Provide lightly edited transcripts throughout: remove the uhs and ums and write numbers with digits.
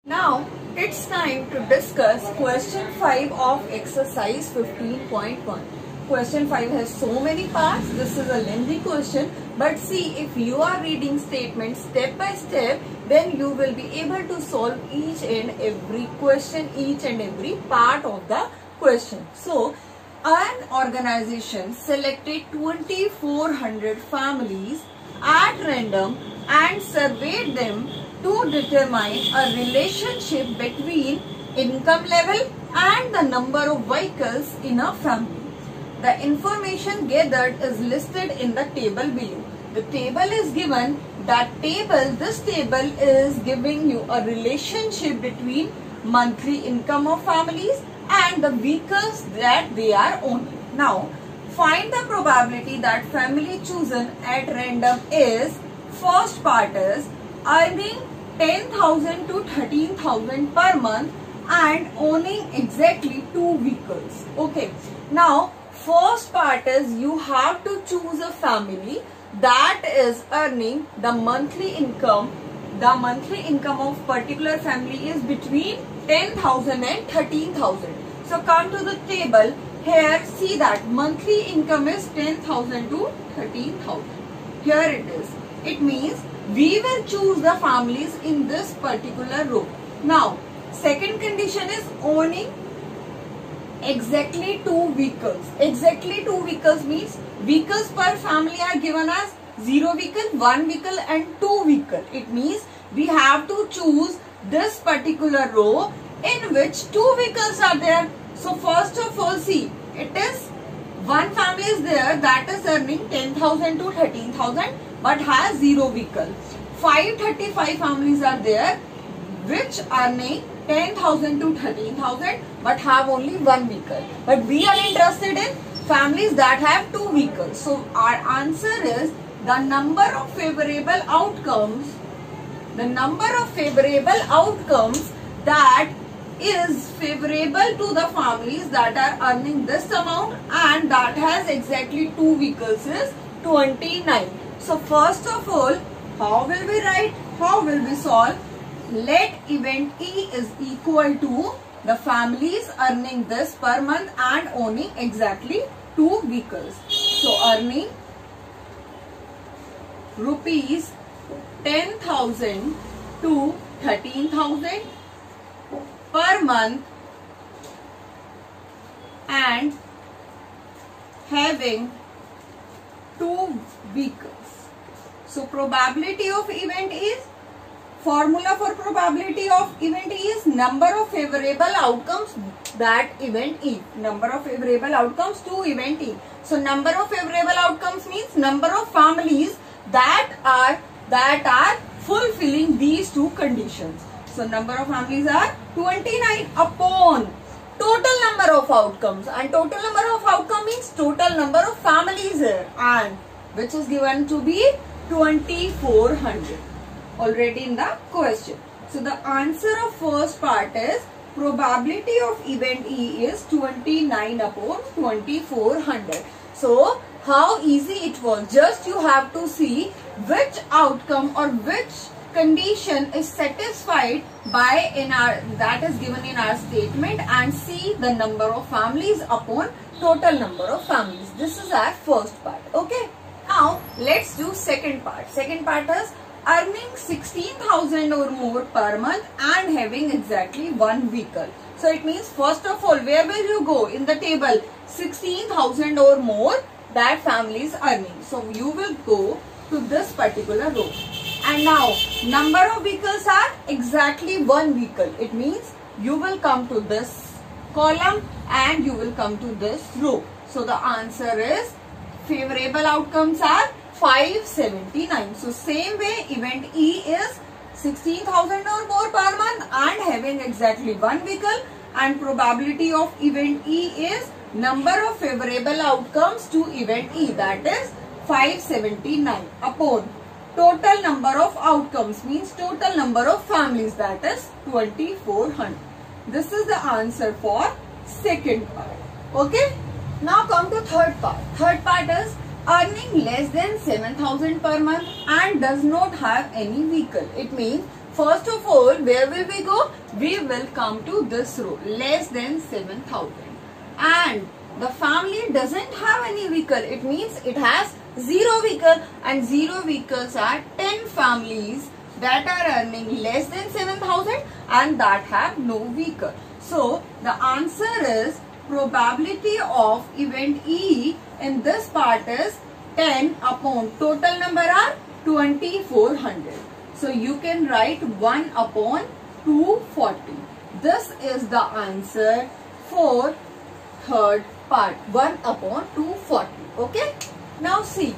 Now it's time to discuss question 5 of exercise 15.1. Question 5 has so many parts. This is a lengthy question, but see, if you are reading statements step by step, then you will be able to solve each and every question, each and every part of the question. So, an organization selected 2400 families at random and surveyed them to determine a relationship between income level and the number of vehicles in a family. The information gathered is listed in the table below. The table is given. This table is giving you a relationship between monthly income of families and the vehicles that they are owning. Now, find the probability that family chosen at random is, first part is earning 10,000 to 13,000 per month and owning exactly 2 vehicles. Okay. Now, first part is you have to choose a family that is earning the monthly income. The monthly income of particular family is between 10,000 and 13,000. So come to the table. Here see that monthly income is 10,000 to 13,000. Here it is. It means we will choose the families in this particular row. Now, second condition is owning exactly 2 vehicles. Exactly 2 vehicles means vehicles per family are given as 0 vehicle, 1 vehicle and 2 vehicle. It means we have to choose this particular row in which 2 vehicles are there. So first of all, see, it is one family is there that is earning 10,000 to 13,000 but has 0 vehicle. 535 families are there which earning 10,000 to 13,000 but have only 1 vehicle. But we are interested in families that have 2 vehicles. So our answer is the number of favorable outcomes. The number of favorable outcomes that is favorable to the families that are earning this amount and that has exactly 2 vehicles is 29. So first of all, how will we write? How will we solve? Let event E is equal to the families earning this per month and owning exactly 2 vehicles. So earning rupees 10,000 to 13,000 per month and having 2 vehicles. So probability of event is, formula for probability of event is number of favorable outcomes that event E. Number of favorable outcomes to event E. So number of favorable outcomes means number of families that are fulfilling these 2 conditions. So number of families are 29 upon total number of outcomes, and total number of outcome means total number of families here, and which is given to be 2400 already in the question. So the answer of first part is probability of event E is 29 upon 2400. So how easy it was. Just you have to see which outcome or which condition is satisfied by that is given in our statement and see the number of families upon total number of families. This is our first part. Okay. Now let's do second part. Second part is earning 16,000 or more per month and having exactly 1 vehicle. So it means first of all, where will you go in the table? 16,000 or more that family is earning. So you will go to this particular row. And now number of vehicles are exactly 1 vehicle. It means you will come to this column and you will come to this row. So the answer is favorable outcomes are 579. So same way event E is 16,000 or more per month and having exactly 1 vehicle, and probability of event E is number of favorable outcomes to event E, that is 579 upon total number of outcomes means total number of families, that is 2400. This is the answer for second part. Okay. Now come to third part. Third part is earning less than 7,000 per month and does not have any vehicle. It means First of all, where will we go? We will come to this row, less than 7,000. And the family doesn't have any vehicle. It means it has 0 vehicle, and 0 vehicles are 10 families that are earning less than 7,000 and that have no vehicle. So the answer is probability of event E in this part is 10 upon total number are 2400. So you can write 1 upon 240. This is the answer for third part, 1 upon 240. Okay. Now see,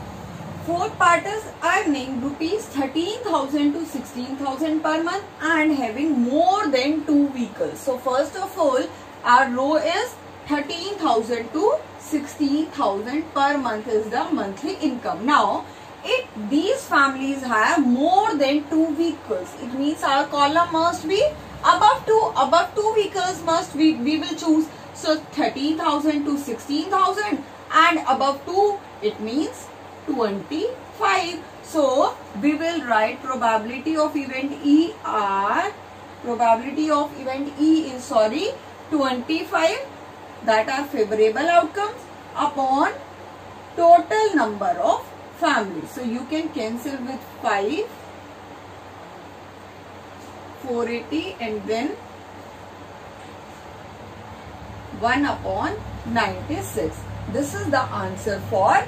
fourth part is earning rupees 13,000 to 16,000 per month and having more than 2 vehicles. So first of all, our row is 13,000 to 16,000 per month is the monthly income. Now, if these families have more than 2 vehicles, it means our column must be above 2. Above 2 vehicles we will choose. So 13,000 to 16,000 and above 2, it means 25. So we will write probability of event E are, probability of event E is 25 that are favorable outcomes upon total number of families. So you can cancel with 5, 480 and then 1 upon 96. This is the answer for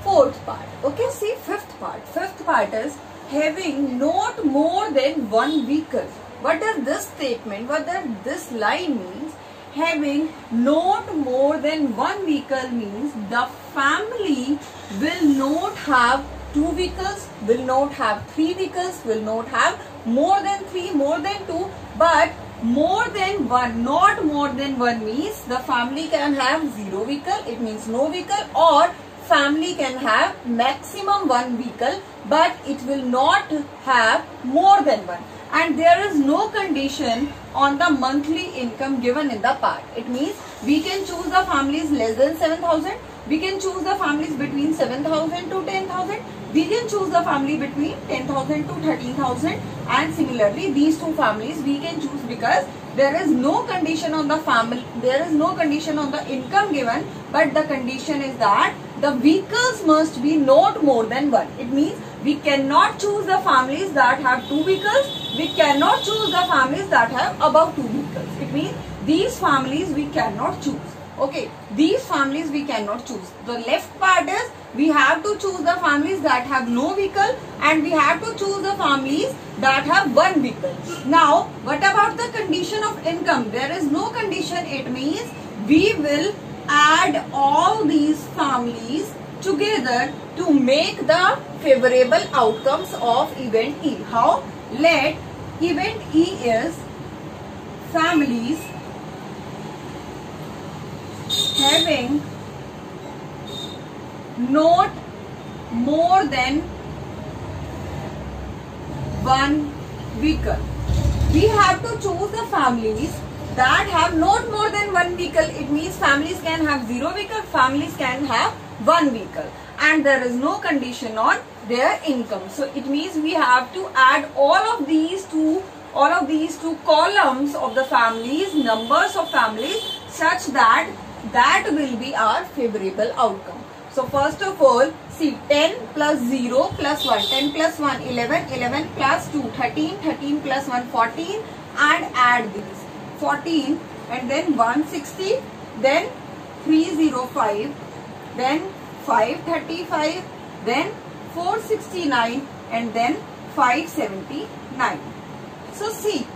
fourth part. Okay, see fifth part. Fifth part is having not more than 1 vehicle. What does this statement, what does this line means? Having not more than 1 vehicle means the family will not have 2 vehicles, will not have 3 vehicles, will not have more than 3, more than 2, but more than 1, not more than 1 means the family can have 0 vehicle, it means no vehicle, or family can have maximum 1 vehicle but it will not have more than 1. And there is no condition on the monthly income given in the part. It means we can choose the families less than 7,000. We can choose the families between 7,000 to 10,000. We can choose the family between 10,000 to 13,000. And similarly, these 2 families we can choose because there is no condition on the family, there is no condition on the income given, but the condition is that the vehicles must be not more than 1. It means we cannot choose the families that have 2 vehicles. We cannot choose the families that have above 2 vehicles. It means these families we cannot choose. Okay, these families we cannot choose. The left part is we have to choose the families that have no vehicle and we have to choose the families that have 1 vehicle. Now, what about the condition of income? There is no condition. It means we will add all these families together to make the favorable outcomes of event E. How? Let event E is families having not more than 1 vehicle. We have to choose the families that have not more than 1 vehicle. It means families can have 0 vehicle, families can have 1 vehicle, and there is no condition on their income. So it means we have to add all of these two columns of the families, numbers of families, such that will be our favorable outcome. So first of all, see 10 plus 0 plus 1, 10 plus 1, 11, 11 plus 2, 13, 13 plus 1, 14, and add these 14 and then 160, then 305, then 535, then 469 and then 579. So see,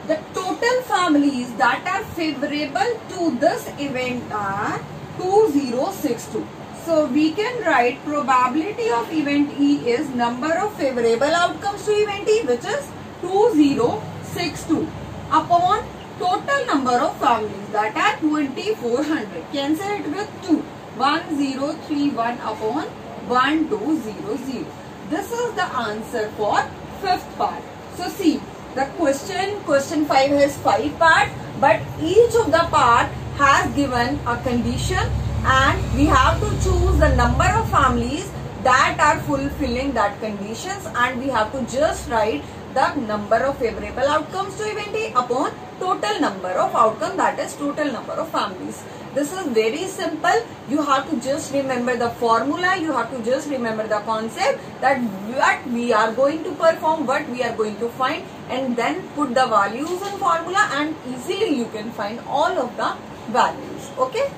the total families that are favorable to this event are 2062. So we can write probability of event E is number of favorable outcomes to event E, which is 2062 upon total number of families that are 2400. Cancel it with 2. 1031 upon 1200. This is the answer for fifth part. So see, the question 5 has 5 parts, but each of the part has given a condition and we have to choose the number of families that are fulfilling that conditions, and we have to just write the number of favorable outcomes to event A upon total number of outcome, that is total number of families. This is very simple. You have to just remember the formula. You have to just remember the concept that what we are going to perform, what we are going to find, and then put the values in formula, and easily you can find all of the values. Okay.